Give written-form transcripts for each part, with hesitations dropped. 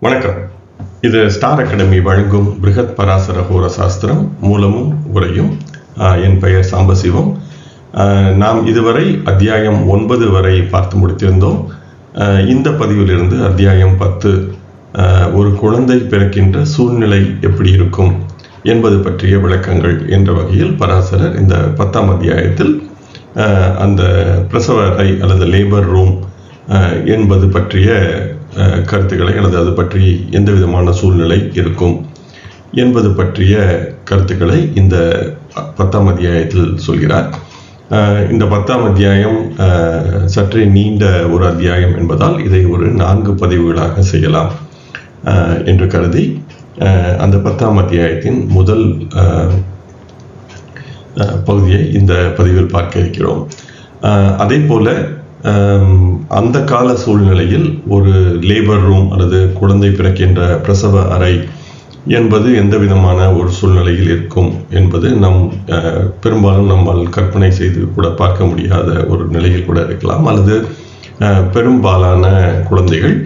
வணக்கம். இது star academy வழங்கும் பிருகத் பராசர ஹோர சாஸ்திரம் மூலமும் உரையும். என் பெயர் சாம்பசிவம். நாம் இதுவரை அத்தியாயம் 9 வரை பார்த்து முடித்திருந்தோம். இந்த பதிவிலிருந்து அத்தியாயம் 10, ஒரு குழந்தை பிறக்கின்ற சூழ்நிலை எப்படி இருக்கும் என்பது பற்றிய விளக்கங்கள் என்ற வகையில் பராசரர் இந்த 10ஆம் அத்தியாயத்தில் அந்த பிரசவ அறை அல்லது லேபர் ரூம் என்பது பற்றிய கருத்துக்களை அல்லது அது பற்றி எந்த விதமான சூழ்நிலை இருக்கும் என்பது பற்றிய கருத்துக்களை இந்த 10ஆம் அத்தியாயத்தில் சொல்கிறார். இந்த 10ஆம் அத்தியாயம் சற்றே நீண்ட ஒரு அத்தியாயம் என்பதால் இதை ஒரு 4 பதிவுகளாக செய்யலாம் என்று கருதி அந்த 10ஆம் அத்தியாயத்தின் முதல் பகுதியை இந்த பதிவில் பார்க்க இருக்கிறோம். அதே போல அந்த கால சூழ்நிலையில் ஒரு லேபர் ரூம் அல்லது குழந்தை பிறக்கின்ற பிரசவ அறை என்பது எந்த விதமான ஒரு சூழ்நிலையில் இருக்கும் என்பது பெரும்பாலும் நம்மால் கற்பனை செய்து கூட பார்க்க முடியாத ஒரு நிலையில் கூட இருக்கலாம். அல்லது பெரும்பாலான குழந்தைகள்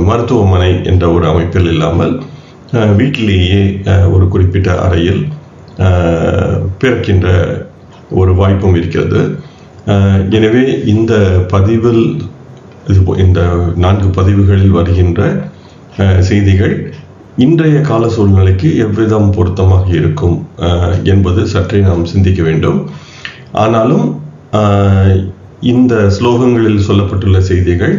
மருத்துவமனை என்ற ஒரு அமைப்பில் இல்லாமல் வீட்டிலேயே ஒரு குறிப்பிட்ட அறையில் பிறக்கின்ற ஒரு வாய்ப்பும் இருக்கிறது. எனவே இந்த பதிவில் இந்த 4 பதிவுகளில் வருகின்ற செய்திகள் இன்றைய கால சூழ்நிலைக்கு எவ்விதம் பொருத்தமாக இருக்கும் என்பது சற்றே நாம் சிந்திக்க வேண்டும். ஆனாலும் இந்த ஸ்லோகங்களில் சொல்லப்பட்டுள்ள செய்திகள்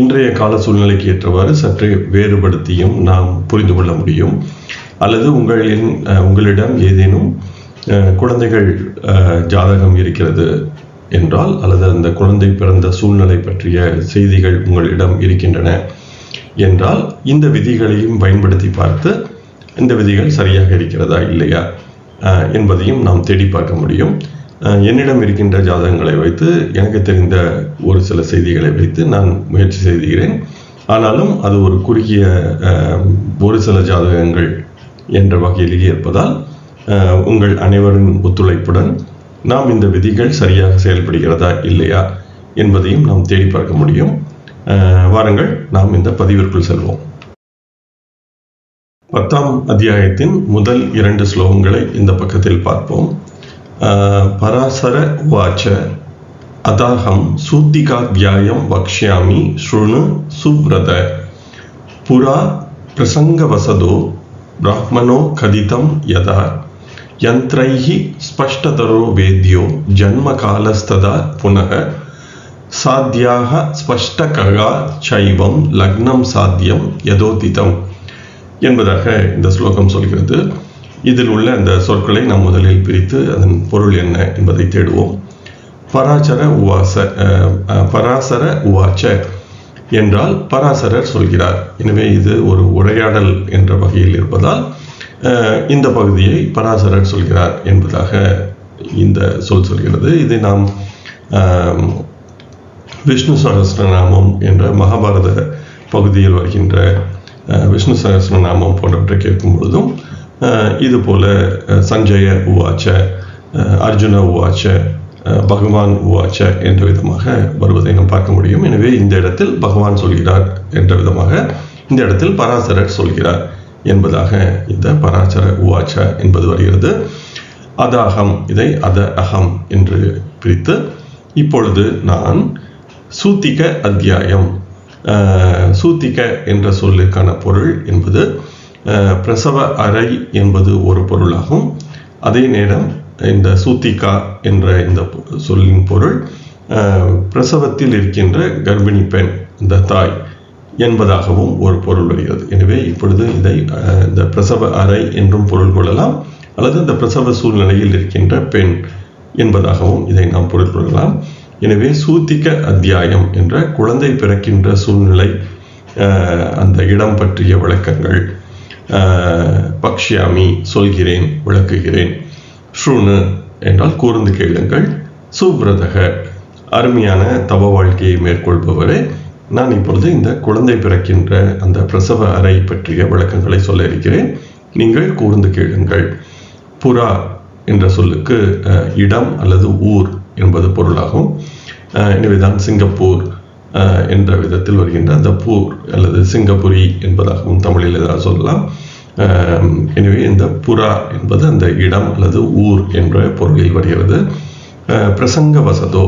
இன்றைய கால சூழ்நிலைக்கு ஏற்றவாறு சற்றே வேறுபடுத்தியும் நாம் புரிந்து கொள்ள முடியும். அல்லது உங்களிடம் ஏதேனும் குழந்தைகள் ஜாதகம் இருக்கிறது என்றால், அல்லது அந்த குழந்தை பிறந்த சூழ்நிலை பற்றிய செய்திகள் உங்களிடம் இருக்கின்றன என்றால், இந்த விதிகளையும் பயன்படுத்தி பார்த்து இந்த விதிகள் சரியாக இருக்கிறதா இல்லையா என்பதையும் நாம் தேடி பார்க்க முடியும். என்னிடம் இருக்கின்ற ஜாதகங்களை வைத்து எனக்கு தெரிந்த ஒரு சில செய்திகளை வைத்து நான் முயற்சி செய்கிறேன். ஆனாலும் அது ஒரு குறுகிய ஒரு சில ஜாதகங்கள் என்ற வகையிலேயே இருப்பதால் உங்கள் அனைவரின் ஒத்துழைப்புடன் நாம் இந்த விதிகள் சரியாக செயல்படுகிறதா இல்லையா என்பதையும் நாம் தேடி பார்க்க முடியும். வாருங்கள், நாம் இந்த பதிவிற்குள் செல்வோம். 10ஆம் அத்தியாயத்தின் முதல் 2 ஸ்லோகங்களை இந்த பக்கத்தில் பார்ப்போம். பராசர உவாச்ச அதாஹம் சூத்திகாத்யாயம் வக்ஷ்யாமி ஸ்ருணு சுப்ரத புரா பிரசங்கவசதோ பிராஹ்மணோ கதிதம் யதா யந்த்ரைஹி ஸ்பஷ்டதரோ வேத்யோ ஜன்மகாலஸ்ததா புனக சாத்யாக ஸ்பஷ்டகா சைவம் லக்னம் சாத்தியம் யதோதிதம் என்பதாக இந்த ஸ்லோகம் சொல்கிறது. இதில் உள்ள அந்த சொற்களை நாம் முதலில் பிரித்து அதன் பொருள் என்ன என்பதை தேடுவோம். பராசர உவாச்ச என்றால் பராசரர் சொல்கிறார். எனவே இது ஒரு உரையாடல் என்ற வகையில் இருப்பதால் இந்த பகுதியை பராசரர் சொல்கிறார் என்பதாக இந்த சொல் சொல்கிறது. இதை நாம் விஷ்ணு சகஸ்ரநாமம் என்ற மகாபாரத பகுதியில் வருகின்ற விஷ்ணு சகஸ்ரநாமம் போன்றவற்றை கேட்கும் பொழுதும் இதுபோல சஞ்சய உவாச்ச, அர்ஜுன உவாச்ச, பகவான் உவாச்ச என்ற விதமாக வருவதை நாம் பார்க்க முடியும். எனவே இந்த இடத்தில் பகவான் சொல்கிறார் என்ற விதமாக இந்த இடத்தில் பராசரர் சொல்கிறார் என்பதாக இந்த பராசர உவாச்ச என்பது வருகிறது. அதாகம், இதை அத அகம் என்று பிரித்து இப்பொழுது நான் சூத்திக அத்தியாயம், சூத்திக என்ற சொல்லுக்கான பொருள் என்பது பிரசவ அறை என்பது ஒரு பொருளாகும். அதே நேரம் இந்த சூத்திகா என்ற இந்த சொல்லின் பொருள் பிரசவத்தில் இருக்கின்ற கர்ப்பிணி பெண், இந்த தாய் என்பதாகவும் ஒரு பொருள் வருகிறது. எனவே இப்பொழுது இதை இந்த பிரசவ அறை என்றும் பொருள் கொள்ளலாம், அல்லது இந்த பிரசவ சூழ்நிலையில் இருக்கின்ற பெண் என்பதாகவும் இதை நாம் பொருள் கொள்ளலாம். எனவே சூத்திக அத்தியாயம் என்ற குழந்தை பிறக்கின்ற சூழ்நிலை, அந்த இடம் பற்றிய விளக்கங்கள், பக்ஷ்யாமி சொல்கிறேன், விளக்குகிறேன், ஸ்ருணு என்றால் கூர்ந்து கேளுங்கள், சுப்ரதக அருமையான தவ வாழ்க்கையை மேற்கொள்பவரே, நான் இப்பொழுது இந்த குழந்தை பிறக்கின்ற அந்த பிரசவ அறை பற்றிய விளக்கங்களை சொல்ல இருக்கிறேன், நீங்கள் கூர்ந்து கேளுங்கள். புரா என்ற சொல்லுக்கு இடம் அல்லது ஊர் என்பது பொருளாகும். எனவேதான் சிங்கப்பூர் என்ற விதத்தில் வருகின்ற அந்த பூர் அல்லது சிங்கப்புரி என்பதாகவும் தமிழில் ஏதாவது சொல்லலாம். எனவே இந்த புரா என்பது அந்த இடம் அல்லது ஊர் என்ற பொருளில் வருகிறது. பிரசங்க வசதோ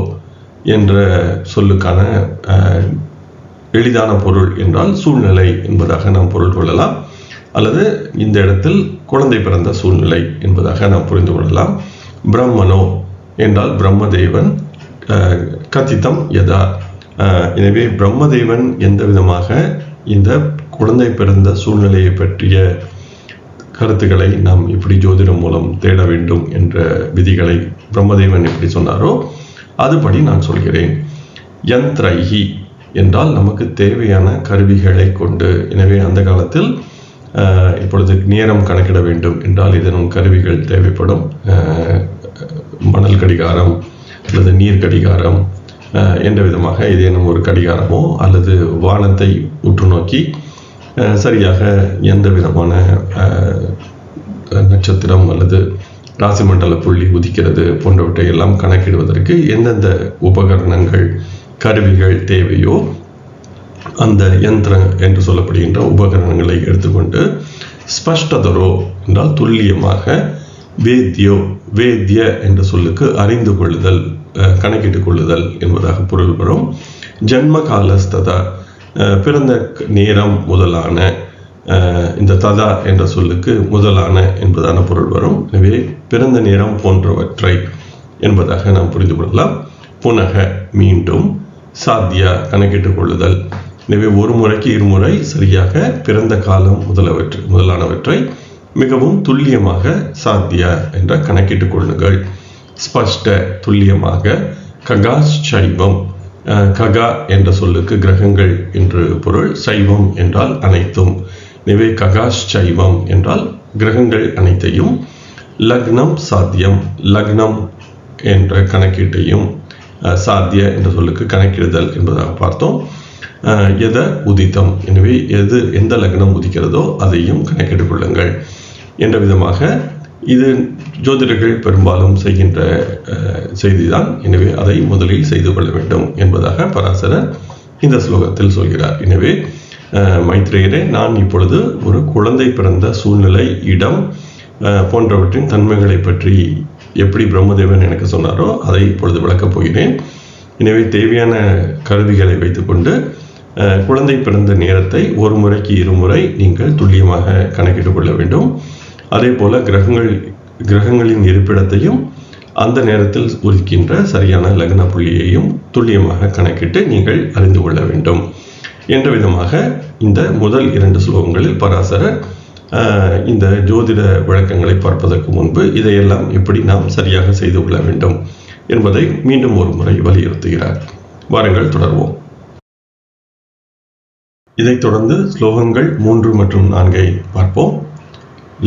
என்ற சொல்லுக்கான எளிதான பொருள் என்றால் சூழ்நிலை என்பதாக நாம் பொருள் கொள்ளலாம், அல்லது இந்த இடத்தில் குழந்தை பிறந்த சூழ்நிலை என்பதாக நாம் புரிந்து கொள்ளலாம். பிரம்மனோ என்றால் பிரம்மதேவன், கதிதம் யதா. எனவே பிரம்மதேவன் எந்த விதமாக இந்த குழந்தை பிறந்த சூழ்நிலையை பற்றிய கருத்துக்களை நாம் இப்படி ஜோதிடம் மூலம் தேட வேண்டும் என்ற விதிகளை பிரம்மதேவன் எப்படி சொன்னாரோ அதுபடி நான் சொல்கிறேன். யந்த்ரைஹி என்றால் நமக்கு தேவையான கருவிகளை கொண்டு. எனவே அந்த காலத்தில் இப்பொழுது நேரம் கணக்கிட வேண்டும் என்றால் இதனும் கருவிகள் தேவைப்படும். மணல் கடிகாரம் அல்லது நீர் கடிகாரம் என்ற விதமாக ஏதேனும் ஒரு கடிகாரமோ அல்லது வானத்தை உற்று நோக்கி சரியாக எந்த விதமான நட்சத்திரம் அல்லது ராசி மண்டல புள்ளி உதிக்கிறது போன்றவற்றை எல்லாம் கணக்கிடுவதற்கு எந்தெந்த உபகரணங்கள் கருவிகள் தேவையோ அந்த யந்திரம் என்று சொல்லப்படுகின்ற உபகரணங்களை எடுத்துக்கொண்டு ஸ்பஷ்டதரோ என்றால் துல்லியமாக, வேத்யோ வேத்ய என்ற சொல்லுக்கு அறிந்து கொள்ளுதல், கணக்கிட்டுக் கொள்ளுதல் என்பதாக பொருள் வரும். ஜன்ம காலஸ்ததா பிறந்த நேரம் முதலான, இந்த ததா என்ற சொல்லுக்கு முதலான என்பதான பொருள் வரும். எனவே பிறந்த நேரம் போன்றவற்றை என்பதாக நாம் புரிந்து கொள்ளலாம். புனக மீண்டும், சாத்தியா கணக்கிட்டுக் கொள்ளுதல். எனவே ஒரு முறைக்கு இருமுறை சரியாக பிறந்த காலம் முதலானவற்றை மிகவும் துல்லியமாக சாத்தியா என்ற கணக்கிட்டுக் கொள்ளுங்கள். ஸ்பஷ்ட துல்லியமாக. ககாஸ் சைவம், ககா என்ற சொல்லுக்கு கிரகங்கள் என்று பொருள், சைவம் என்றால் அனைத்தும். எனவே ககாஷ் சைவம் என்றால் கிரகங்கள் அனைத்தையும். லக்னம் சாத்தியம், லக்னம் என்ற கணக்கீட்டையும் சாத்திய என்ற சொல்லுக்கு கணக்கிடுதல் என்பதாக பார்த்தோம். எத உதித்தம், எனவே எந்த லக்னம் உதிக்கிறதோ அதையும் கணக்கிட்டுக் கொள்ளுங்கள் என்ற விதமாக இது ஜோதிடர்கள் பெரும்பாலும் செய்கின்ற செய்திதான். எனவே அதை முதலில் செய்து கொள்ள வேண்டும் என்பதாக பராசரர் இந்த ஸ்லோகத்தில் சொல்கிறார். எனவே மைத்ரேயரே, நான் இப்பொழுது ஒரு குழந்தை பிறந்த சூழ்நிலை, இடம் போன்றவற்றின் தன்மைகளை பற்றி எப்படி பிரம்மதேவன் எனக்கு சொன்னாரோ அதை இப்பொழுது விளக்கப் போகிறேன். எனவே தேவையான கருவிகளை வைத்துக்கொண்டு குழந்தை பிறந்த நேரத்தை ஒரு முறைக்கு இருமுறை நீங்கள் துல்லியமாக கணக்கிட்டுக் கொள்ள வேண்டும். அதே போல கிரகங்களின் இருப்பிடத்தையும் அந்த நேரத்தில் உதிக்கின்ற சரியான லக்ன புள்ளியையும் துல்லியமாக கணக்கிட்டு நீங்கள் அறிந்து கொள்ள வேண்டும் என்ற விதமாக இந்த முதல் 2 ஸ்லோகங்களில் பராசரர் இந்த ஜோதிட விளக்கங்களை பார்ப்பதற்கு முன்பு இதையெல்லாம் எப்படி நாம் சரியாக செய்து கொள்ள வேண்டும் என்பதை மீண்டும் ஒரு முறை வலியுறுத்துகிறார். வாருங்கள் தொடர்வோம். இதைத் தொடர்ந்து ஸ்லோகங்கள் 3 மற்றும் 4 பார்ப்போம்.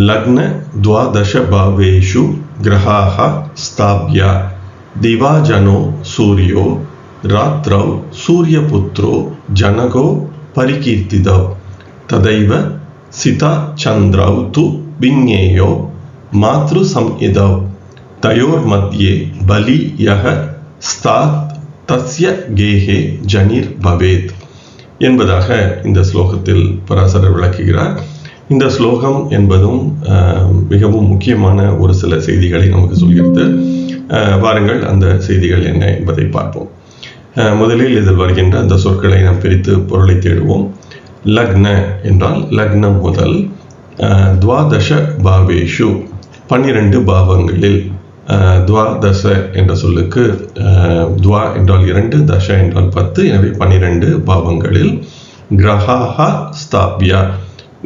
லக்ன துவாதச பாவேஷு கிரஹாஹ ஸ்தாப்யா திவாஜனோ சூரியோ ராத்ரௌ சூரியபுத்ரோ ஜனகோ பரிகீர்த்திதோ ததைவ சிதா சந்திரௌ து விஞ்ஞேயோ மாத்ரு சம்இதௌ தயோர் மத்யே பலி யஹ ஸ்தாத் தஸ்ய கேஹே ஜனிர் பவேத் என்பதாக இந்த ஸ்லோகத்தில் பராசரர் விளக்குகிறார். இந்த ஸ்லோகம் என்பதும் மிகவும் முக்கியமான ஒரு சில செய்திகளை நமக்கு சொல்கிறது. வாருங்கள் அந்த செய்திகள் என்ன என்பதை பார்ப்போம். முதலில் இதில் வருகின்ற அந்த சொற்களை நாம் பிரித்து பொருளை தேடுவோம். லக்ன என்றால் லக்னம் முதல், துவாதச பாவேஷு 12 பாவங்களில், துவாதச என்ற சொல்லுக்கு துவா என்றால் 2, தச என்றால் 10, எனவே 12 பாவங்களில். கிரஹாஹா ஸ்தாப்யா,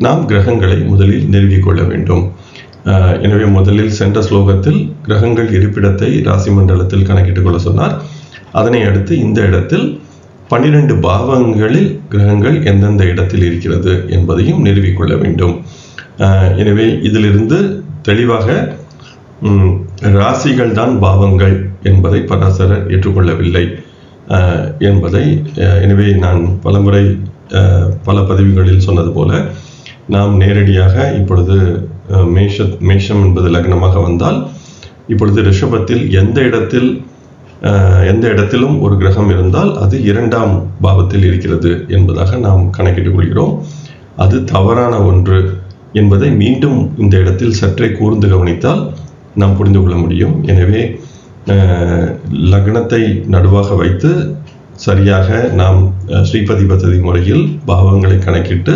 நாம் கிரகங்களை முதலில் நிறுவிக் கொள்ள வேண்டும். எனவே முதலில் சென்ற ஸ்லோகத்தில் கிரகங்கள் இருப்பிடத்தை ராசி மண்டலத்தில் கணக்கிட்டுக் கொள்ள சொன்னார். அதனை அடுத்து இந்த இடத்தில் 12 பாவங்களில் கிரகங்கள் எந்தெந்த இடத்தில் இருக்கிறது என்பதையும் நிறுவிக்கொள்ள வேண்டும். எனவே இதிலிருந்து தெளிவாக ராசிகள் தான் பாவங்கள் என்பதை பராசரர் ஏற்றுக்கொள்ளவில்லை என்பதை, எனவே நான் பலமுறை பல பதிவுகளில் சொன்னது போல நாம் நேரடியாக இப்பொழுது மேஷம் என்பது லக்னமாக வந்தால், இப்பொழுது ரிஷபத்தில் எந்த இடத்தில் எந்த இடத்திலும் ஒரு கிரகம் இருந்தால் அது 2ஆம் பாவத்தில் இருக்கிறது என்பதாக நாம் கணக்கிட்டுக் கொள்கிறோம். அது தவறான ஒன்று என்பதை மீண்டும் இந்த இடத்தில் சற்றே கூர்ந்து கவனித்தால் நாம் புரிந்து கொள்ள முடியும். எனவே லக்னத்தை நடுவாக வைத்து சரியாக நாம் ஸ்ரீபதி பத்ததி முறையில் பாவங்களை கணக்கிட்டு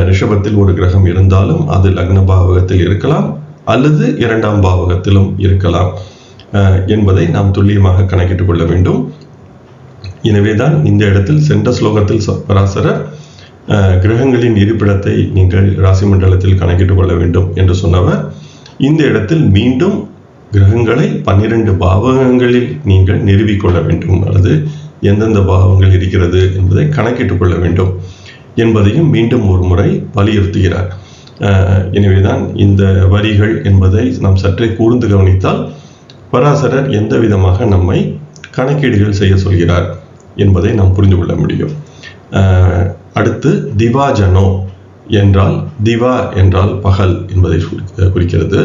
ரிஷபத்தில் ஒரு கிரகம் இருந்தாலும் அது லக்ன பாவகத்தில் இருக்கலாம் அல்லது 2ஆம் பாவகத்திலும் இருக்கலாம் என்பதை நாம் துல்லியமாக கணக்கிட்டுக் கொள்ள வேண்டும். எனவேதான் இந்த இடத்தில் சென்ற ஸ்லோகத்தில் பராசரர் கிரகங்களின் இருப்பிடத்தை நீங்கள் ராசி மண்டலத்தில் கணக்கிட்டுக் கொள்ள வேண்டும் என்று சொன்னவர் இந்த இடத்தில் மீண்டும் கிரகங்களை 12 பாவகங்களில் நீங்கள் நிறுவிக்கொள்ள வேண்டும் அல்லது எந்தெந்த பாவங்கள் இருக்கிறது என்பதை கணக்கிட்டுக் கொள்ள வேண்டும் என்பதையும் மீண்டும் ஒரு முறை வலியுறுத்துகிறார். எனவேதான் இந்த வரிகள் என்பதை நாம் சற்றே கூர்ந்து கவனித்தால் பராசரர் எந்த விதமாக நம்மை கணக்கீடுகள் செய்ய சொல்கிறார் என்பதை நாம் புரிந்து கொள்ள முடியும். அடுத்து திவாஜனோ என்றால், திவா என்றால் பகல் என்பதை குறிக்கிறது.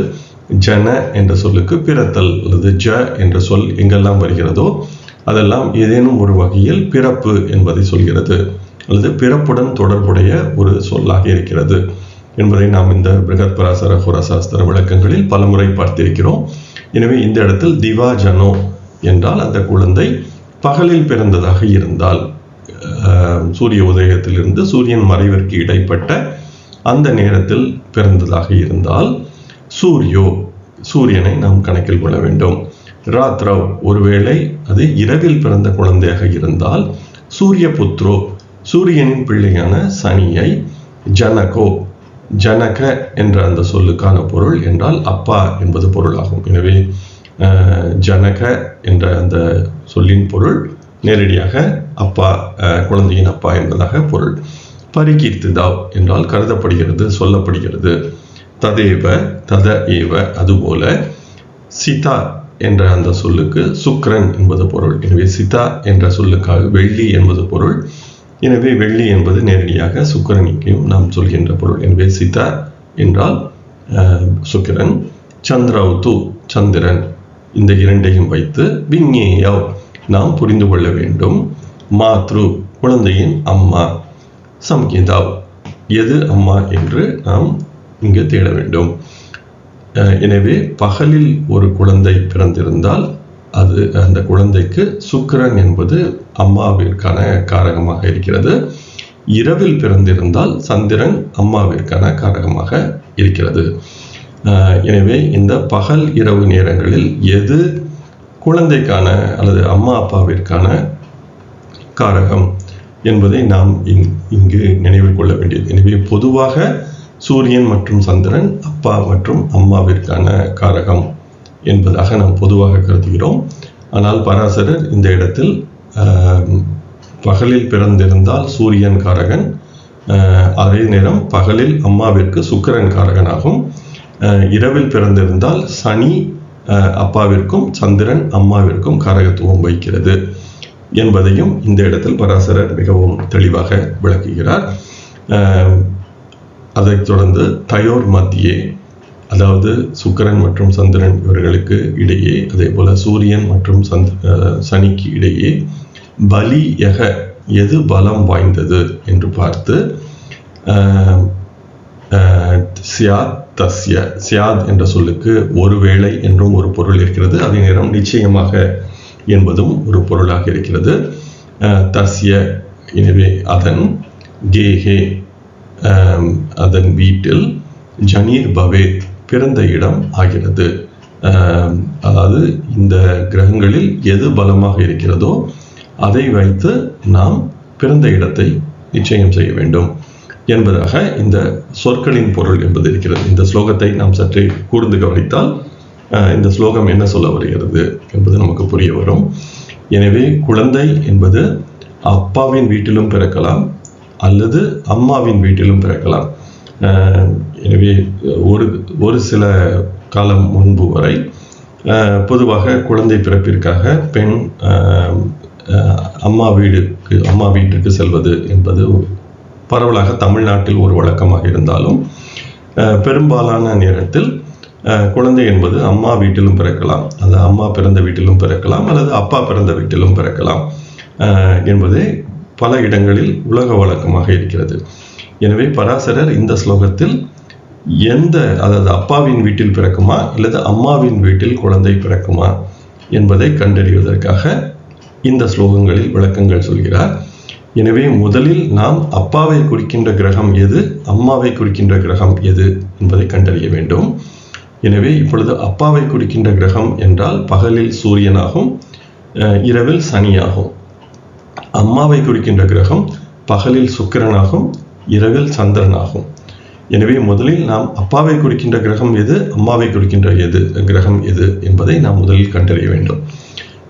ஜன என்ற சொல்லுக்கு பிறத்தல் அல்லது ஜ என்ற சொல் எங்கெல்லாம் வருகிறதோ அதெல்லாம் ஏதேனும் ஒரு வகையில் பிறப்பு என்பதை சொல்கிறது அல்லது பிறப்புடன் தொடர்புடைய ஒரு சொல்லாக இருக்கிறது என்பதை நாம் இந்த பிருகத் பராசர ஹோராசாஸ்திர விளக்கங்களில் பலமுறை பார்த்திருக்கிறோம். எனவே இந்த இடத்தில் திவாஜனோ என்றால் அந்த குழந்தை பகலில் பிறந்ததாக இருந்தால், சூரிய உதயத்திலிருந்து சூரியன் மறைவிற்கு இடைப்பட்ட அந்த நேரத்தில் பிறந்ததாக இருந்தால் சூரியனை நாம் கணக்கில் கொள்ள வேண்டும். ராத்ரவ் ஒருவேளை அது இரவில் பிறந்த குழந்தையாக இருந்தால் சூரிய புத்ரோ சூரியனின் பிள்ளையான சனியை ஜனக என்ற அந்த சொல்லுக்கான பொருள் என்றால் அப்பா என்பது பொருளாகும். எனவே ஜனக என்ற அந்த சொல்லின் பொருள் நேரடியாக அப்பா, குழந்தையின் அப்பா என்பதாக பொருள். பரிகீர்த்திதாவ் என்றால் கருதப்படுகிறது, சொல்லப்படுகிறது. ததேவ தத ஏவ அதுபோல. சிதா என்ற அந்த சொல்லுக்கு சுக்ரன் என்பது பொருள். எனவே சிதா என்ற சொல்லுக்காக வெள்ளி என்பது பொருள். எனவே வெள்ளி என்பது நேரடியாக சுக்கிரனுக்கும் நாம் சொல்கின்ற பொருள். எனவே சிதா என்றால் சுக்கிரன். சந்திரவுத்து சந்திரன், இந்த இரண்டையும் வைத்து விஞ்ஞேயவ் நாம் புரிந்து கொள்ள வேண்டும். மாத்ரு குழந்தையின் அம்மா. சம்கிதாவ் எது அம்மா என்று நாம் இங்கு தேட வேண்டும். எனவே பகலில் ஒரு குழந்தை பிறந்திருந்தால் அது அந்த குழந்தைக்கு சுக்கிரன் என்பது அம்மாவிற்கான காரகமாக இருக்கிறது. இரவில் பிறந்திருந்தால் சந்திரன் அம்மாவிற்கான காரகமாக இருக்கிறது. எனவே இந்த பகல் இரவு நேரங்களில் எது குழந்தைக்கான அல்லது அம்மா அப்பாவிற்கான காரகம் என்பதை நாம் இங்கு நினைவில் கொள்ள வேண்டியது. எனவே பொதுவாக சூரியன் மற்றும் சந்திரன் அப்பா மற்றும் அம்மாவிற்கான காரகம் என்பதாக நாம் பொதுவாக கருதுகிறோம். ஆனால் பராசரர் இந்த இடத்தில் பகலில் பிறந்திருந்தால் சூரியன் காரகன், அதே நேரம் பகலில் அம்மாவிற்கு சுக்கிரன் காரகனாகும். இரவில் பிறந்திருந்தால் சனி அப்பாவிற்கும் சந்திரன் அம்மாவிற்கும் காரகத்துவம் வைக்கிறது என்பதையும் இந்த இடத்தில் பராசரர் மிகவும் தெளிவாக விளக்குகிறார். அதைத் தொடர்ந்து தயோர் மத்தியே, அதாவது சுக்கிரன் மற்றும் சந்திரன் இவர்களுக்கு இடையே, அதே போல சூரியன் மற்றும் சனிக்கு இடையே பலி யக எது பலம் வாய்ந்தது என்று பார்த்து சியாத் தஸ்ய, சியாத் என்ற சொல்லுக்கு ஒருவேளை என்றும் ஒரு பொருள் இருக்கிறது. அதே நேரம் நிச்சயமாக என்பதும் ஒரு பொருளாக இருக்கிறது. தஸ்ய எனவே அதன், கேஹே அதன் வீட்டில், ஜனீர் பவேத் பிறந்த இடம் ஆகிறது. அதாவது இந்த கிரகங்களில் எது பலமாக இருக்கிறதோ அதை வைத்து நாம் பிறந்த இடத்தை நிச்சயம் செய்ய வேண்டும் என்பதாக இந்த சொற்களின் பொருள் என்பது இருக்கிறது. இந்த ஸ்லோகத்தை நாம் சற்றே கூர்ந்து கவனித்தால் இந்த ஸ்லோகம் என்ன சொல்ல வருகிறது என்பது நமக்கு புரிய வரும். எனவே குழந்தை என்பது அப்பாவின் வீட்டிலும் பிறக்கலாம் அல்லது அம்மாவின் வீட்டிலும் பிறக்கலாம். எனவே ஒரு சில காலம் முன்பு வரை பொதுவாக குழந்தை பிறப்பிற்காக பெண் அம்மா வீட்டுக்கு செல்வது என்பது பரவலாக தமிழ்நாட்டில் ஒரு வழக்கமாக இருந்தாலும் பெரும்பாலான நேரத்தில் குழந்தை என்பது அம்மா வீட்டிலும் பிறக்கலாம், அல்லது அம்மா பிறந்த வீட்டிலும் பிறக்கலாம், அல்லது அப்பா பிறந்த வீட்டிலும் பிறக்கலாம் என்பது பல இடங்களில் உலக வழக்கமாக இருக்கிறது. எனவே பராசரர் இந்த ஸ்லோகத்தில் அதாவது அப்பாவின் வீட்டில் பிறக்குமா அல்லது அம்மாவின் வீட்டில் குழந்தை பிறக்குமா என்பதை கண்டறிவதற்காக இந்த ஸ்லோகங்களில் விளக்கங்கள் சொல்கிறார். எனவே முதலில் நாம் அப்பாவை குறிக்கின்ற கிரகம் எது, அம்மாவை குறிக்கின்ற கிரகம் எது என்பதை கண்டறிய வேண்டும். எனவே இப்பொழுது அப்பாவை குறிக்கின்ற கிரகம் என்றால் பகலில் சூரியனாகும், இரவில் சனியாகும். அம்மாவை குறிக்கின்ற கிரகம் பகலில் சுக்கிரனாகும், இரவில் சந்திரனாகும். எனவே முதலில் நாம் அப்பாவை குறிக்கின்ற கிரகம் எது, அம்மாவை குறிக்கின்ற கிரகம் எது என்பதை நாம் முதலில் கண்டறிய வேண்டும்.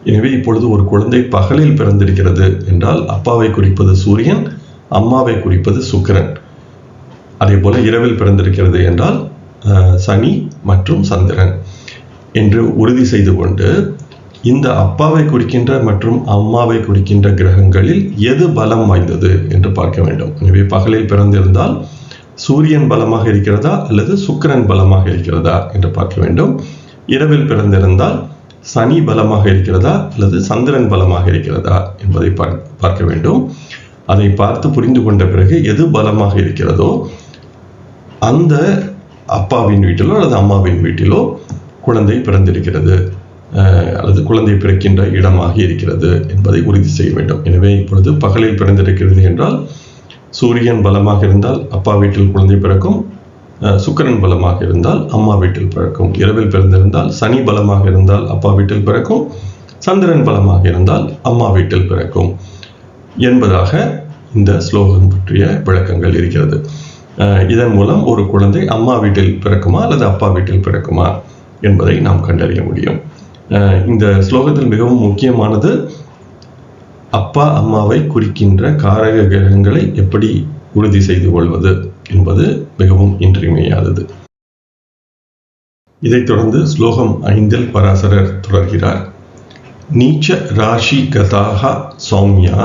எனவே இப்பொழுது ஒரு குழந்தை பகலில் பிறந்திருக்கிறது என்றால் அப்பாவை குறிப்பது சூரியன், அம்மாவை குறிப்பது சுக்கிரன். அதே போல இரவில் பிறந்திருக்கிறது என்றால் சனி மற்றும் சந்திரன் என்று உறுதி செய்து கொண்டு இந்த அப்பாவை குறிக்கின்ற மற்றும் அம்மாவை குறிக்கின்ற கிரகங்களில் எது பலம் வாய்ந்தது என்று பார்க்க வேண்டும். எனவே பகலில் பிறந்திருந்தால் சூரியன் பலமாக இருக்கிறதா அல்லது சுக்கிரன் பலமாக இருக்கிறதா என்று பார்க்க வேண்டும். இரவில் பிறந்திருந்தால் சனி பலமாக இருக்கிறதா அல்லது சந்திரன் பலமாக இருக்கிறதா என்பதை பார்க்க வேண்டும். அதை பார்த்து புரிந்து கொண்ட பிறகு எது பலமாக இருக்கிறதோ அந்த அப்பாவின் வீட்டிலோ அல்லது அம்மாவின் வீட்டிலோ குழந்தை பிறந்திருக்கிறது அல்லது குழந்தை பிறக்கின்ற இடமாக இருக்கிறது என்பதை உறுதி செய்ய வேண்டும். எனவே இப்பொழுது பகலில் பிறந்திருக்கிறது என்றால் சூரியன் பலமாக இருந்தால் அப்பா வீட்டில் குழந்தை பிறக்கும், சுக்கிரன் பலமாக இருந்தால் அம்மா வீட்டில் பிறக்கும். இரவில் பிறந்திருந்தால் சனி பலமாக இருந்தால் அப்பா வீட்டில் பிறக்கும், சந்திரன் பலமாக இருந்தால் அம்மா வீட்டில் பிறக்கும் என்பதாக இந்த ஸ்லோகம் பற்றிய விளக்கங்கள் இருக்கிறது. இதன் மூலம் ஒரு குழந்தை அம்மா வீட்டில் பிறக்குமா அல்லது அப்பா வீட்டில் பிறக்குமா என்பதை நாம் கண்டறிய முடியும். இந்த ஸ்லோகத்தில் மிகவும் முக்கியமானது அப்பா அம்மாவை குறிக்கின்ற காரக கிரகங்களை எப்படி உறுதி செய்து கொள்வது என்பது மிகவும் இன்றியமையாதது. இதைத் தொடர்ந்து ஸ்லோகம் 5 பராசரர் தொடர்கிறார். நீச்ச ராசி கதாக சௌமியா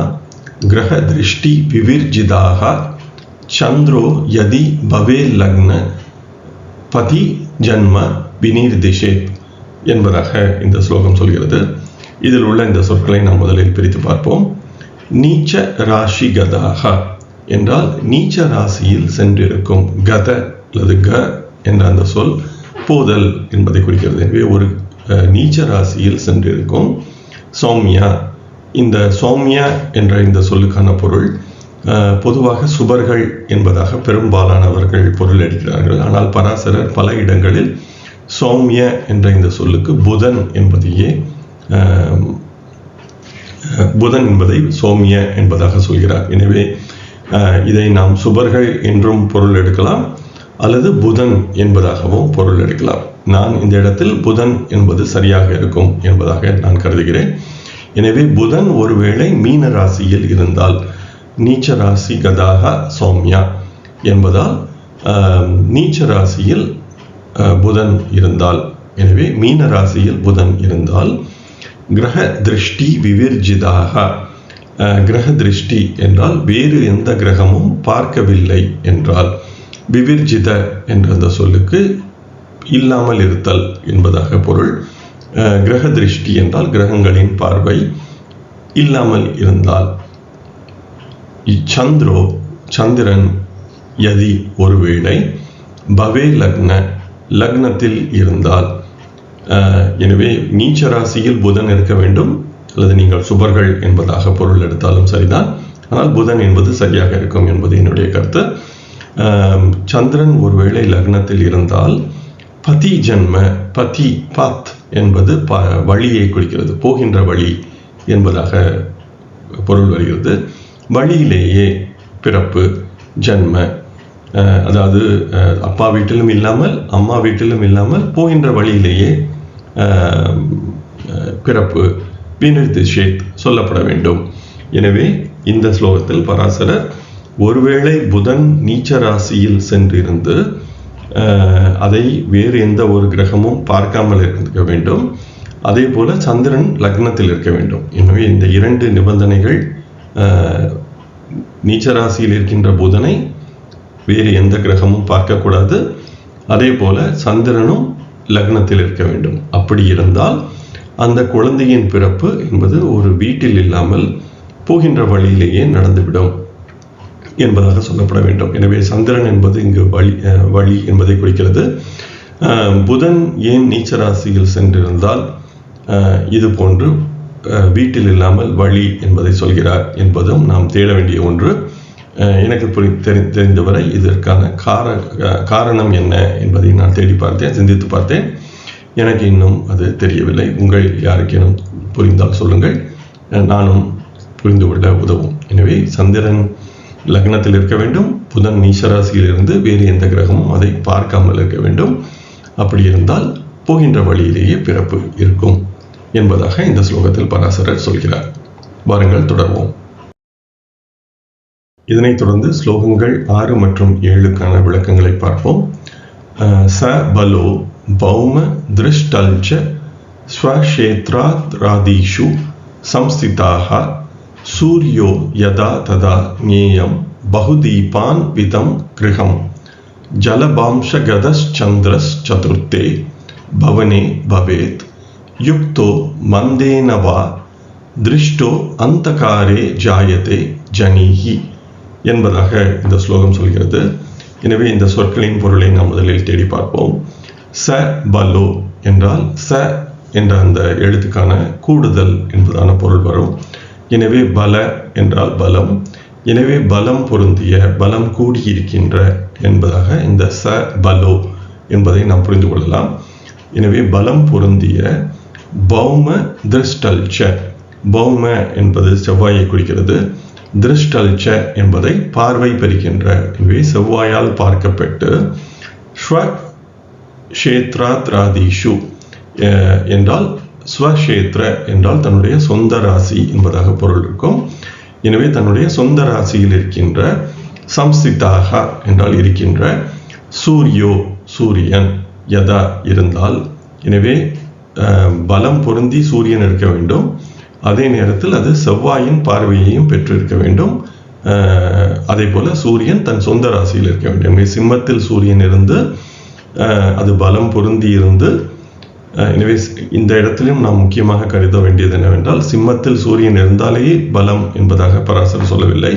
கிரக திருஷ்டி விவிர்ஜிதாக சந்திரோ யதி பவே லக்ன பதி ஜன்ம வினிர்திஷேத் என்பதாக இந்த ஸ்லோகம் சொல்கிறது. இதில் உள்ள இந்த சொற்களை நாம் முதலில் பிரித்து பார்ப்போம். நீச்ச ராசி கதாக என்றால் நீச்ச ராசியில் சென்றிருக்கும், கத அல்லது க என்ற அந்த சொல் போதல் என்பதை குறிக்கிறது. எனவே ஒரு நீச்ச ராசியில் சென்றிருக்கும். சௌமியா, இந்த சௌமியா என்ற இந்த சொல்லுக்கான பொருள் பொதுவாக சுபர்கள் என்பதாக பெரும்பாலானவர்கள் பொருள் எடுக்கிறார்கள். ஆனால் பராசரர் பல இடங்களில் சௌமிய என்ற இந்த சொல்லுக்கு புதன் என்பதை சௌமிய என்பதாக சொல்கிறார். எனவே இதை நாம் சுபர்கள் என்றும் பொருள் எடுக்கலாம் அல்லது புதன் என்பதாகவும் பொருள் எடுக்கலாம். நான் இந்த இடத்தில் புதன் என்பது சரியாக இருக்கும் என்பதாக நான் கருதுகிறேன். எனவே புதன் ஒருவேளை மீன ராசியில் இருந்தால் நீச்ச ராசி கதாக சௌமியா என்பதால் நீச்ச ராசியில் புதன் இருந்தால், எனவே மீன ராசியில் புதன் இருந்தால் கிரக திருஷ்டி விவிர்ஜிதாக, கிரக திருஷ்டி என்றால் வேறு எந்த கிரகமும் பார்க்கவில்லை என்றால், விவிர்ஜித என்ற அந்த சொல்லுக்கு இல்லாமல் இருத்தல் என்பதாக பொருள். கிரக திருஷ்டி என்றால் கிரகங்களின் பார்வை இல்லாமல் இருந்தால், சந்திரோ சந்திரன் யதி ஒருவேளை பவே லக்ன லக்னத்தில் இருந்தால், எனவே நீச்ச ராசியில் புதன் இருக்க வேண்டும் அல்லது நீங்கள் சுபர்கள் என்பதாக பொருள் எடுத்தாலும் சரிதான், ஆனால் புதன் என்பது சரியாக இருக்கும் என்பது என்னுடைய கருத்து. சந்திரன் ஒருவேளை லக்னத்தில் இருந்தால் பதி ஜன்ம, பதி பாத் என்பது வழியை குறிக்கிறது, போகின்ற வழி என்பதாக பொருள் வருகிறது. வழியிலேயே பிறப்பு, ஜன்ம, அதாவது அப்பா வீட்டிலும் இல்லாமல் அம்மா வீட்டிலும் இல்லாமல் போகின்ற வழியிலேயே பிறப்பு வினிர்திஷேத் சொல்லப்பட வேண்டும். எனவே இந்த ஸ்லோகத்தில் பராசரர் ஒருவேளை புதன் நீச்ச ராசியில் சென்றிருந்து அதை வேறு எந்த ஒரு கிரகமும் பார்க்காமல் இருக்க வேண்டும், அதே போல சந்திரன் லக்னத்தில் இருக்க வேண்டும். எனவே இந்த இரண்டு நிபந்தனைகள், நீச்சராசியில் இருக்கின்ற புதனை வேறு எந்த கிரகமும் பார்க்கக்கூடாது, அதே போல சந்திரனும் லக்னத்தில் இருக்க வேண்டும். அப்படி இருந்தால் அந்த குழந்தையின் பிறப்பு என்பது ஒரு வீட்டில் இல்லாமல் போகின்ற வழியிலேயே நடந்துவிடும் என்பதாக சொல்லப்பட வேண்டும். எனவே சந்திரன் என்பது இங்கு வழி என்பதை குறிக்கிறது. புதன் ஏன் நீச்ச ராசியில் சென்றிருந்தால் இது போன்று வீட்டில் இல்லாமல் வழி என்பதை சொல்கிறார் என்பதும் நாம் தேட வேண்டிய ஒன்று. எனக்கு தெரிந்தவரை இதற்கான காரணம் என்ன என்பதை நான் தேடி பார்த்தேன், சிந்தித்து பார்த்தேன். எனக்கு இன்னும் அது தெரியவில்லை. உங்கள் யாருக்கேனும் புரிந்தால் சொல்லுங்கள், நானும் புரிந்து கொள்ள உதவும். எனவே சந்திரன் லக்னத்தில் இருக்க வேண்டும். புதன் நீச்சராசியில் இருந்து வேறு எந்த கிரகமும் அதை பார்க்காமல் இருக்க வேண்டும். அப்படி இருந்தால் போகின்ற வழியிலேயே பிறப்பு இருக்கும் என்பதாக இந்த ஸ்லோகத்தில் பராசரர் சொல்கிறார். வாருங்கள் தொடர்வோம். இதனைத் தொடர்ந்து ஸ்லோகங்கள் 6 மற்றும் 7க்கான விளக்கங்களை பார்ப்போம். ச பலோ பௌம திருஷ்டல்ச ஸ்வக்ஷேத்ராதிஷு சம்ஸ்திதாக சூர்யோ யதா ததா ஞேயம் பகுதீபான் விதம் கிருஹம் ஜலபாம்சகதச்சந்திரஸ் சதுர்த்தே பவனே பவேத் யுக்தோ மந்தேனவா திருஷ்டோ அந்தகாரே ஜாயதே ஜனீஹி என்பதாக இந்த ஸ்லோகம் சொல்கிறது. எனவே இந்த சொற்களின் பொருளை நாம் முதலில் தேடி பார்ப்போம். ச பலோ என்றால் ச என்ற அந்த எழுத்துக்கான கூடுதல் என்பதான பொருள் வரும். எனவே பல என்றால் பலம். எனவே பலம் பொருந்திய, பலம் கூடியிருக்கின்ற என்பதாக இந்த ச பலோ என்பதை நாம் புரிந்து கொள்ளலாம். எனவே பலம் பொருந்திய பௌம திருஷ்டல்ச, பௌம என்பது செவ்வாயை குறிக்கிறது. திருஷ்டல்ச என்பதை பார்வை பெறுகின்ற, எனவே செவ்வாயால் பார்க்கப்பட்டு ஸ்வக்ஷேத்ராதிஷு என்றால் ஸ்வக்ஷேத்ர என்றால் தன்னுடைய சொந்த ராசி என்பதாக பொருள் இருக்கும். எனவே தன்னுடைய சொந்த ராசியில் இருக்கின்ற, சம்ஸ்திதாக என்றால் இருக்கின்ற, சூரியோ சூரியன் யதா இருந்தால், எனவே பலம் பொருந்தி சூரியன் இருக்க வேண்டும். அதே நேரத்தில் அது செவ்வாயின் பார்வையையும் பெற்றிருக்க வேண்டும். அதே போல சூரியன் தன் சொந்த ராசியில் இருக்க வேண்டும். எனவே சிம்மத்தில் சூரியன் இருந்து அது பலம் பொருந்தி இருந்து, எனவே இந்த இடத்திலும் நாம் முக்கியமாக கருத வேண்டியது என்னவென்றால், சிம்மத்தில் சூரியன் இருந்தாலேயே பலம் என்பதாக பராசர் சொல்லவில்லை.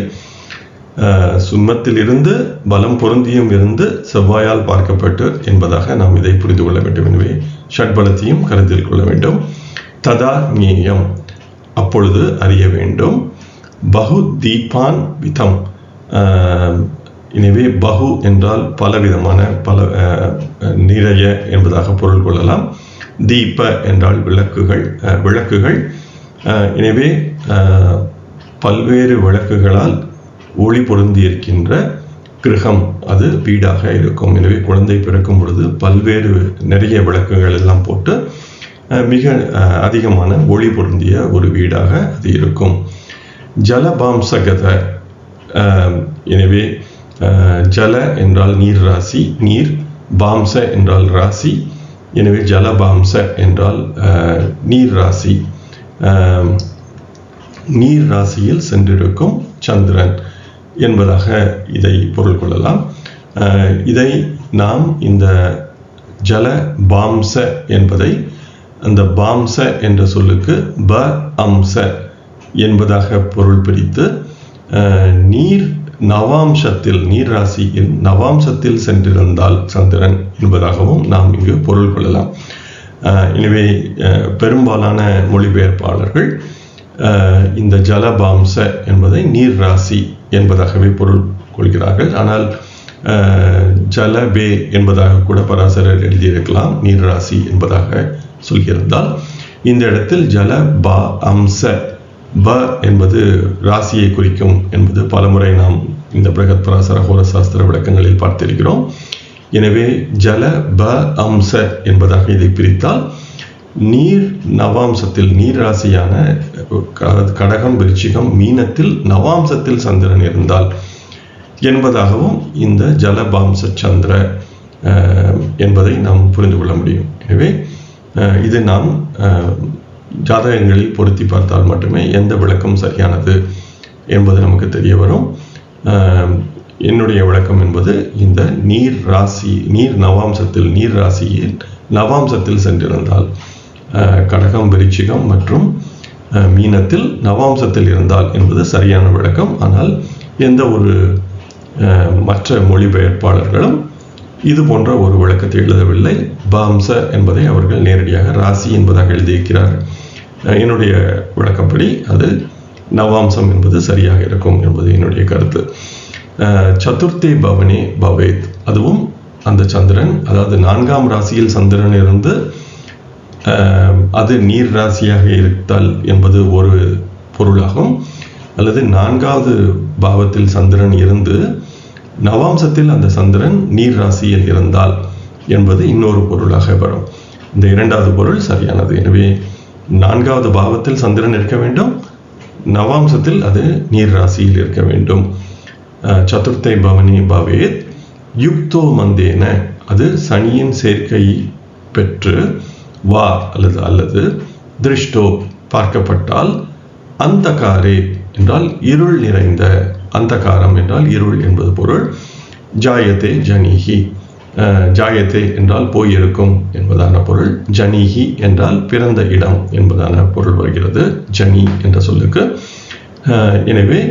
சிம்மத்தில் இருந்து பலம் பொருந்தியும் இருந்து செவ்வாயால் பார்க்கப்பட்டு என்பதாக நாம் இதை புரிந்து கொள்ள வேண்டும். எனவே ஷட்பலத்தையும் கருத்தில் கொள்ள வேண்டும். ததா ஞேயம் அப்பொழுது அறிய வேண்டும். பகு தீபான் விதம், எனவே பகு என்றால் பலவிதமான, பல நிறைய என்பதாக பொருள் கொள்ளலாம். தீப என்றால் விளக்குகள். எனவே பல்வேறு விளக்குகளால் ஒளி பொருந்தி இருக்கின்ற கிரகம் அது வீடாக இருக்கும். எனவே குழந்தை பிறக்கும் பொழுது நிறைய விளக்குகள் எல்லாம் போட்டு மிக அதிகமான ஒளி பொருந்திய ஒரு வீடாக அது இருக்கும். ஜலபாம்சகத, எனவே ஜல என்றால் நீர் ராசி, நீர், பாம்ச என்றால் ராசி. எனவே ஜலபாம்ச என்றால் நீர் ராசி. நீர் ராசியில் சென்றிருக்கும் சந்திரன் என்பதாக இதை பொருள் கொள்ளலாம். இதை நாம் இந்த ஜல பாம்ச என்பதை அந்த பாம்ச என்ற சொல்லுக்கு ப அம்ச என்பதாக பொருள் பிரித்து நீர் நவாம்சத்தில், நீர் ராசியின் நவாம்சத்தில் சென்றிருந்தால் சந்திரன் என்பதாகவும் நாம் இங்கு பொருள் கொள்ளலாம். எனவே பெரும்பாலான மொழிபெயர்ப்பாளர்கள் இந்த ஜலபாம்ச என்பதை நீர் ராசி என்பதாகவே பொருள் கொள்கிறார்கள். ஆனால் ஜலபே என்பதாக கூட பராசரர் எழுதியிருக்கலாம். நீர் ராசி என்பதாக சொல்லியிருந்தால் இந்த இடத்தில் ஜல பா அம்ச, ப என்பது ராசியை குறிக்கும் என்பது பலமுறை நாம் இந்த பிரகத் பராசர ஹோரசாஸ்திர விளக்கங்களில் பார்த்திருக்கிறோம். எனவே ஜல ப அம்ச என்பதாக இதை பிரித்தால் நீர் நவாம்சத்தில், நீர் ராசியான கடகம், விருச்சிகம், மீனத்தில் நவாம்சத்தில் சந்திரன் இருந்தால் என்பதாகவும் இந்த ஜலபாம்ச சந்திர என்பதை நாம் புரிந்து கொள்ள முடியும். எனவே இது நாம் ஜாதகங்களில் பொருத்தி பார்த்தால் மட்டுமே எந்த விளக்கம் சரியானது என்பது நமக்கு தெரிய வரும். என்னுடைய விளக்கம் என்பது இந்த நீர் நவாம்சத்தில் நீர் ராசியில் நவாம்சத்தில் சென்றிருந்தால், கடகம், விருச்சிகம் மற்றும் மீனத்தில் நவாம்சத்தில் இருந்தால் என்பது சரியான விளக்கம். ஆனால் எந்த ஒரு மற்ற மொழிபெயர்ப்பாளர்களும் இது போன்ற ஒரு விளக்கத்தை எழுதவில்லை. பாம்ச என்பதை அவர்கள் நேரடியாக ராசி என்பதாக எழுதியிருக்கிறார்கள். என்னுடைய விளக்கப்படி அது நவாம்சம் என்பது சரியாக இருக்கும் என்பது என்னுடைய கருத்து. சதுர்த்தே பவனே பவேத், அதுவும் அந்த சந்திரன், அதாவது 4ஆம் ராசியில் சந்திரன் இருந்து அது நீர் ராசியாக இருத்தல் என்பது ஒரு பொருளாகும். அல்லது 4வது பாவத்தில் சந்திரன் இருந்து நவாம்சத்தில் அந்த சந்திரன் நீர் ராசியில் இருந்தால் என்பது இன்னொரு பொருளாக வரும். இந்த 2வது பொருள் சரியானது. எனவே 4வது பாவத்தில் சந்திரன் இருக்க வேண்டும், நவாம்சத்தில் அது நீர் ராசியில் இருக்க வேண்டும். சதுர்த்தை பவனி பவேத் யுக்தோ மந்தேன, அது சனியின் சேர்க்கை பெற்று வா அல்லது திருஷ்டோ பார்க்கப்பட்டால், அந்தகாரே என்றால் இருள் நிறைந்த, அந்தகாரம் என்றால் இருள் என்பது பொருள். ஜாயத்தே ஜனிஹி, ஜாயத்தே என்றால் போயிருக்கும் என்பதான பொருள். ஜனிஹி என்றால் பிறந்த இடம் என்பதான பொருள் வருகிறது ஜனி என்ற சொல்லுக்கு. எனவே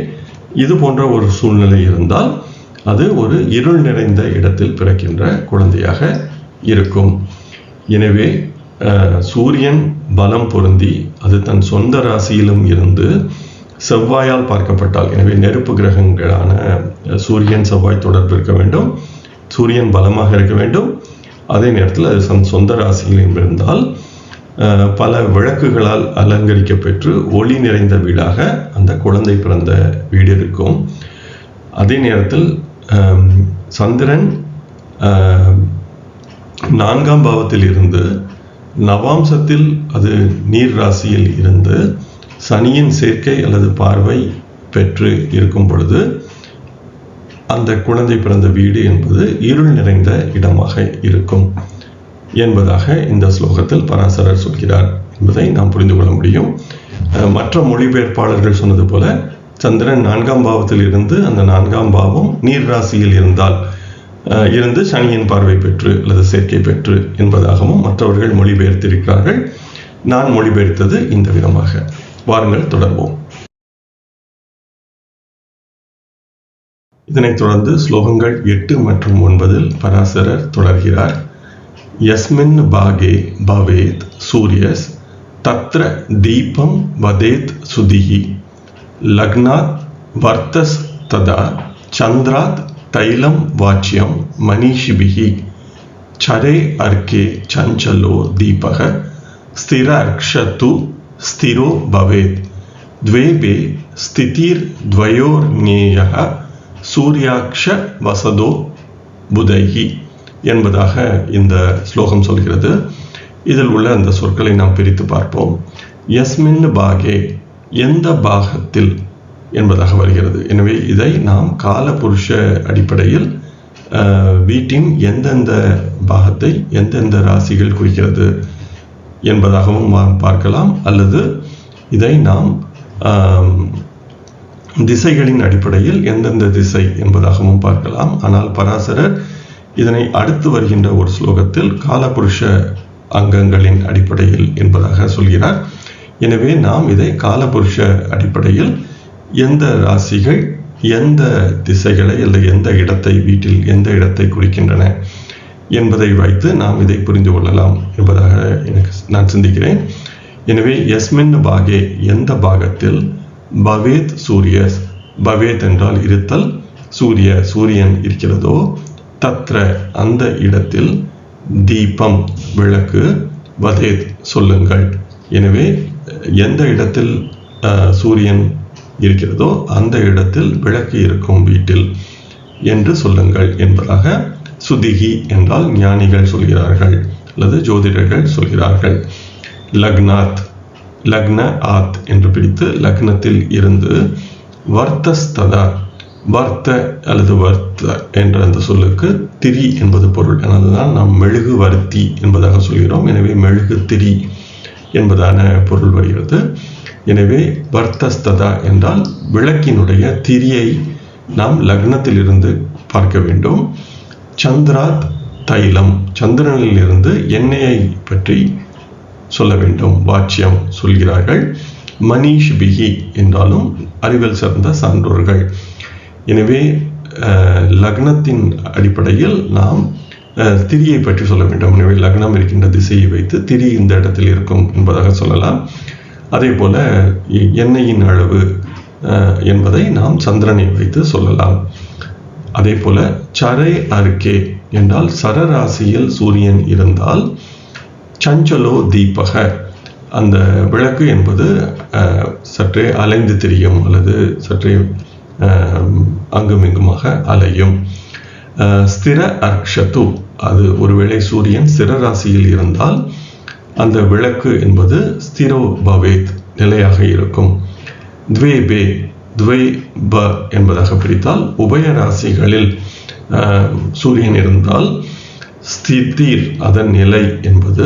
இது போன்ற ஒரு சூழ்நிலை இருந்தால் அது ஒரு இருள் நிறைந்த இடத்தில் பிறக்கின்ற குழந்தையாக இருக்கும். எனவே சூரியன் பலம் பொருந்தி அது தன் சொந்த ராசியிலும் இருந்து செவ்வாயால் பார்க்கப்பட்டால், எனவே நெருப்பு கிரகங்களான சூரியன் செவ்வாய் தொடர்பு இருக்க வேண்டும், சூரியன் பலமாக இருக்க வேண்டும், அதே நேரத்தில் அது சொந்த ராசியிலும் இருந்தால் பல விளக்குகளால் அலங்கரிக்கப்பெற்று ஒளி நிறைந்த வீடாக அந்த குழந்தை பிறந்த வீடு இருக்கும். அதே நேரத்தில் சந்திரன் 4ஆம் பாவத்தில் இருந்து நவாம்சத்தில் அது நீர் ராசியில் இருந்து சனியின் சேர்க்கை அல்லது பார்வை பெற்று இருக்கும் பொழுது அந்த குழந்தை பிறந்த வீடு என்பது இருள் நிறைந்த இடமாக இருக்கும் என்பதாக இந்த ஸ்லோகத்தில் பராசரர் சொல்கிறார் என்பதை நாம் புரிந்து கொள்ள முடியும். மற்ற மொழிபெயர்ப்பாளர்கள் சொன்னது போல சந்திரன் 4ஆம் பாவத்தில் இருந்து அந்த 4ஆம் பாவம் நீர் ராசியில் இருந்து சனியின் பார்வை பெற்று அல்லது சேர்க்கை பெற்று என்பதாகவும் மற்றவர்கள் மொழிபெயர்த்திருக்கிறார்கள். நான் மொழிபெயர்த்தது இந்த விதமாக. வாருங்கள் தொடர்வோம். இதனைத் தொடர்ந்து ஸ்லோகங்கள் 8 மற்றும் 9 பராசரர் தொடர்கிறார். யஸ்மின் பாகே பவேத் சூரியஸ் தத்ர தீபம் வதேத் சுதிஹி லக்னாத் வர்த்தஸ் ததா சந்திராத் தைலம் வாச்சியம் மனிஷிபிஹி சரே அர்க்கே சஞ்சலோ தீபக ஸ்திர அக்ஷத்து ஸ்திரோ பவேத் த்வேபே ஸ்திதிர் த்வயோர் ஞேயः சூர்யாக்ஷ வசதோ புதைஹி என்பதாக இந்த ஸ்லோகம் சொல்கிறது. இதில் உள்ள அந்த சொற்களை நாம் பிரித்து பார்ப்போம். யஸ்மின் பாகே, எந்த பாகத்தில் என்பதாக வருகிறது. எனவே இதை நாம் காலபுருஷ அடிப்படையில் வீட்டின் எந்தெந்த பாகத்தை எந்தெந்த ராசிகள் குறிக்கிறது என்பதாகவும் பார்க்கலாம். அல்லது இதை நாம் திசைகளின் அடிப்படையில் எந்தெந்த திசை என்பதாகவும் பார்க்கலாம். ஆனால் பராசரர் இதனை அடுத்து வருகின்ற ஒரு ஸ்லோகத்தில் காலபுருஷ அங்கங்களின் அடிப்படையில் என்பதாக சொல்கிறார். எனவே நாம் இதை காலபுருஷ அடிப்படையில் எந்த ராசிகள் எந்த திசைகளை அல்லது எந்த இடத்தை வீட்டில் எந்த இடத்தை குறிக்கின்றன என்பதை வைத்து நாம் இதை புரிந்து கொள்ளலாம் என்பதாக நான் சிந்திக்கிறேன். எனவே யஸ்மின் பாகே, எந்த பாகத்தில், பவேத் சூரியஸ், பவேத் என்றால் இருத்தல், சூரியன் இருக்கிறதோ, தத்ர அந்த இடத்தில், தீபம் விளக்கு, வதேத் சொல்லுங்கள். எனவே எந்த இடத்தில் சூரியன் இருக்கிறதோ அந்த இடத்தில் விளக்கு இருக்கும் வீட்டில் என்று சொல்லுங்கள் என்பதாக சுதிகி என்றால் ஞானிகள் சொல்கிறார்கள் அல்லது ஜோதிடர்கள் சொல்கிறார்கள். லக்னாத், லக்ன ஆத் என்று பிரித்து லக்னத்தில் இருந்து, வர்த்தஸ்ததா, வர்த்த அல்லது வர்த்த என்ற அந்த சொல்லுக்கு திரி என்பது பொருள். அதனால்தான் நாம் மெழுகு வர்த்தி என்பதாக சொல்கிறோம். எனவே மெழுகு திரி என்பதான பொருள் வருகிறது. எனவே வர்த்தஸ்ததா என்றால் விளக்கினுடைய திரியை நாம் லக்னத்திலிருந்து பார்க்க வேண்டும். சந்திராத் தைலம், சந்திரனில் இருந்து எண்ணெயை பற்றி சொல்ல வேண்டும், வாச்சியம் சொல்கிறார்கள். மனிஷ் பிகி என்றாலும் அறிவியல் சார்ந்த சான்றோர்கள். எனவே லக்னத்தின் அடிப்படையில் நாம் திரியை பற்றி சொல்ல வேண்டும். எனவே லக்னம் இருக்கின்ற திசையை வைத்து திரி இந்த இடத்தில் இருக்கும் என்பதாக சொல்லலாம். அதே போல எண்ணெயின் அளவு என்பதை நாம் சந்திரனை வைத்து சொல்லலாம். அதே போல சரை அர்க்கே என்றால் சரராசியில் சூரியன் இருந்தால் சஞ்சலோ தீபக, அந்த விளக்கு என்பது சற்றே அலைந்து திரியும் அல்லது சற்றே அங்குமிங்குமாக அலையும். ஸ்திர அர்க்ஷது, அது ஒருவேளை சூரியன் ஸ்திர ராசியில் இருந்தால் அந்த விளக்கு என்பது ஸ்திரோ பவேத், நிலையாக இருக்கும். துவே பே, துவே ப என்பதாக பிரித்தால் உபய ராசிகளில் சூரியன் இருந்தால் ஸ்திதிர், அதன் நிலை என்பது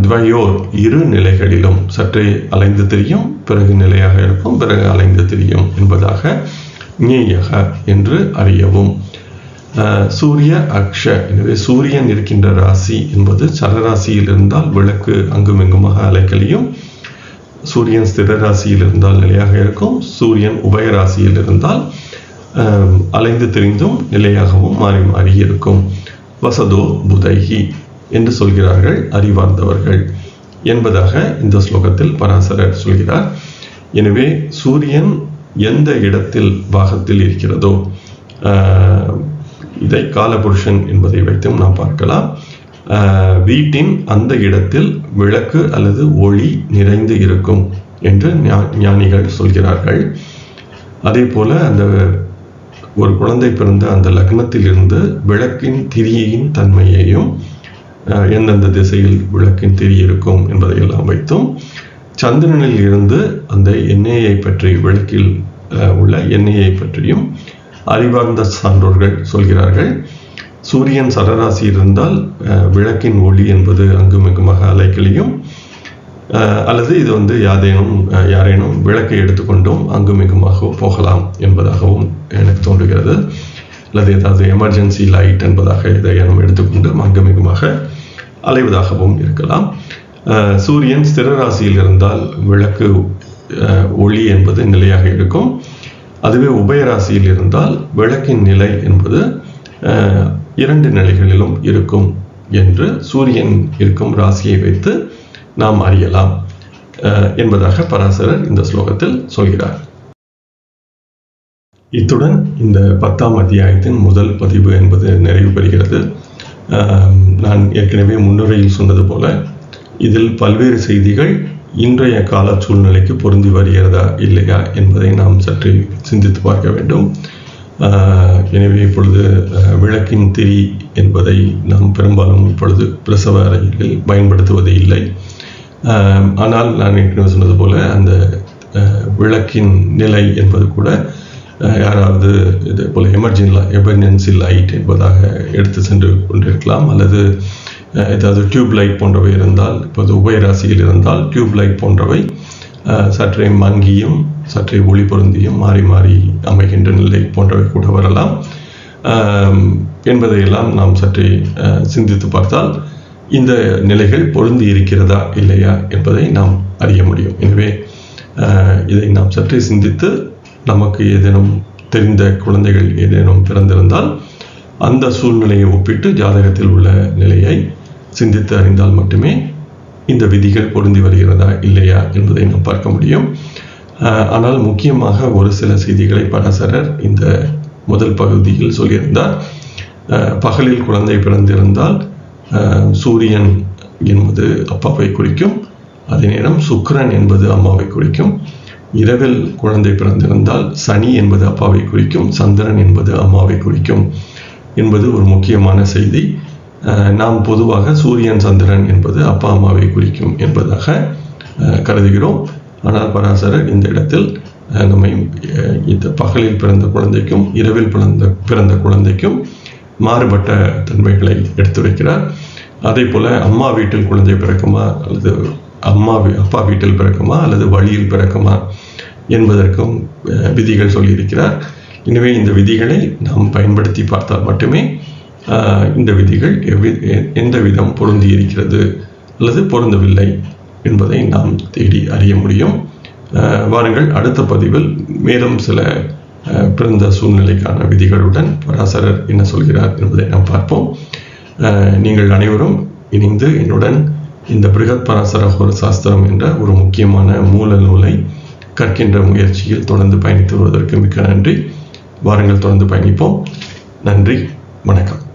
துவயோர், இரு நிலைகளிலும் சற்றே அலைந்து திரியும், பிறகு நிலையாக இருக்கும், பிறகு அலைந்து திரியும் என்பதாக ஞேயக என்று அறியவும். சூரிய அக்ஷ, எனவே சூரியன் இருக்கின்ற ராசி என்பது சரராசியில் இருந்தால் விளக்கு அங்குமிங்குமாக அலைக்கழியும். சூரியன் ஸ்திர ராசியில் இருந்தால் நிலையாக இருக்கும். சூரியன் உபய ராசியில் இருந்தால் அலைந்து திரிந்தும் நிலையாகவும் மாறி மாறி இருக்கும். வசதோ புதைஹி என்று சொல்கிறார்கள் அறிவார்ந்தவர்கள் என்பதாக இந்த ஸ்லோகத்தில் பராசரர் சொல்கிறார். எனவே சூரியன் எந்த இடத்தில் பாகத்தில் இருக்கிறதோ இதை காலபுருஷன் என்பதை வைத்தும் நாம் பார்க்கலாம். வீட்டின் அந்த இடத்தில் விளக்கு அல்லது ஒளி நிறைந்து இருக்கும் என்று ஞானிகள் சொல்கிறார்கள். அதே போல அந்த ஒரு குழந்தை பிறந்த அந்த லக்னத்தில் இருந்து விளக்கின் திரியின் தன்மையையும் எந்தெந்த திசையில் விளக்கின் திரி இருக்கும் என்பதையெல்லாம் வைத்தும் சந்திரனில் இருந்து அந்த எண்ணெயை பற்றி, விளக்கில் உள்ள எண்ணெயை பற்றியும் அறிவார்ந்த சான்றோர்கள் சொல்கிறார்கள். சூரியன் சரராசியில் இருந்தால் விளக்கின் ஒளி என்பது அங்குமிங்குமாக அலைக்கழியும், அல்லது இது யாரேனும் விளக்கை எடுத்துக்கொண்டும் அங்குமிங்குமாக போகலாம் என்பதாகவும் எனக்கு தோன்றுகிறது. அல்லது ஏதாவது எமர்ஜென்சி லைட் என்பதாக இதையும் எடுத்துக்கொண்டு அங்குமிங்குமாக அலைவதாகவும் இருக்கலாம். சூரியன் ஸ்திர ராசியில் இருந்தால் விளக்கு ஒளி என்பது நிலையாக இருக்கும். அதுவே உபயராசியில் இருந்தால் விளக்கின் நிலை என்பது இரண்டு நிலைகளிலும் இருக்கும் என்று சூரியன் இருக்கும் ராசியை வைத்து நாம் அறியலாம் என்பதாக பராசரர் இந்த ஸ்லோகத்தில் சொல்கிறார். இத்துடன் இந்த 10ஆம் அத்தியாயத்தின் முதல் பதிவு என்பது நிறைவு பெறுகிறது. நான் ஏற்கனவே முன்னுரையில் சொன்னது போல இதில் பல்வேறு செய்திகள் இன்றைய கால சூழ்நிலைக்கு பொருந்தி வருகிறதா இல்லையா என்பதை நாம் சற்று சிந்தித்து பார்க்க வேண்டும். எனவே இப்பொழுது விளக்கின் திரி என்பதை நாம் பெரும்பாலும் இப்பொழுது பிரசவ அறைகளில் பயன்படுத்துவது இல்லை. ஆனால் நான் ஏற்கனவே சொன்னது போல அந்த விளக்கின் நிலை என்பது கூட யாராவது இதே போல் எமர்ஜென்சி லைட் என்பதாக எடுத்து சென்று கொண்டிருக்கலாம், அல்லது ஏதாவது டியூப் லைட் போன்றவை இருந்தால், இப்போது உபயராசியில் இருந்தால் டியூப் லைட் போன்றவை சற்றே மங்கியும் சற்றே ஒளி பொருந்தியும் மாறி மாறி அமைகின்ற நிலை போன்றவை கூட வரலாம் என்பதையெல்லாம் நாம் சற்றே சிந்தித்து பார்த்தால் இந்த நிலைகள் பொருந்தி இருக்கிறதா இல்லையா என்பதை நாம் அறிய முடியும். எனவே இதை நாம் சற்றே சிந்தித்து நமக்கு ஏதேனும் தெரிந்த குழந்தைகள் ஏதேனும் பிறந்திருந்தால் அந்த சூழ்நிலையை ஒப்பிட்டு ஜாதகத்தில் உள்ள நிலையை சிந்தித்து அறிந்தால் மட்டுமே இந்த விதிகள் பொருந்தி வருகிறதா இல்லையா என்பதை நாம் பார்க்க முடியும். ஆனால் முக்கியமாக ஒரு சில செய்திகளை பராசரர் இந்த முதல் பகுதியில் சொல்லியிருந்தார். பகலில் குழந்தை பிறந்திருந்தால் சூரியன் என்பது அப்பாவை குறிக்கும், அதே நேரம் சுக்கிரன் என்பது அம்மாவை குறிக்கும். இரவில் குழந்தை பிறந்திருந்தால் சனி என்பது அப்பாவை குறிக்கும், சந்திரன் என்பது அம்மாவை குறிக்கும் என்பது ஒரு முக்கியமான செய்தி. நாம் பொதுவாக சூரியன் சந்திரன் என்பது அப்பா அம்மாவை குறிக்கும் என்பதாக கருதுகிறோம். ஆனால் பராசரர் இந்த இடத்தில் நம்மை இந்த பகலில் பிறந்த குழந்தைக்கும் இரவில் பிறந்த குழந்தைக்கும் மாறுபட்ட தன்மைகளை எடுத்துரைக்கிறார். அதே போல அம்மா வீட்டில் குழந்தை பிறக்குமா அல்லது அப்பா வீட்டில் பிறக்குமா அல்லது வழியில் பிறக்குமா என்பதற்கும் விதிகள் சொல்லியிருக்கிறார். எனவே இந்த விதிகளை நாம் பயன்படுத்தி பார்த்தால் மட்டுமே இந்த விதிகள் எந்த விதம் பொருந்தி இருக்கிறது அல்லது பொருந்தவில்லை என்பதை நாம் தேடி அறிய முடியும். வாருங்கள், அடுத்த பதிவில் மேலும் சில பிறந்த சூழ்நிலைக்கான விதிகளுடன் பராசரர் என்ன சொல்கிறார் என்பதை நாம் பார்ப்போம். நீங்கள் அனைவரும் இணைந்து என்னுடன் இந்த பிருகத் பராசர ஹோர சாஸ்திரம் என்ற ஒரு முக்கியமான மூல நூலை கற்கின்ற முயற்சியில் தொடர்ந்து பயணித்து வருவதற்கு மிக்க நன்றி. வாருங்கள், தொடர்ந்து பயணிப்போம். நன்றி, வணக்கம்.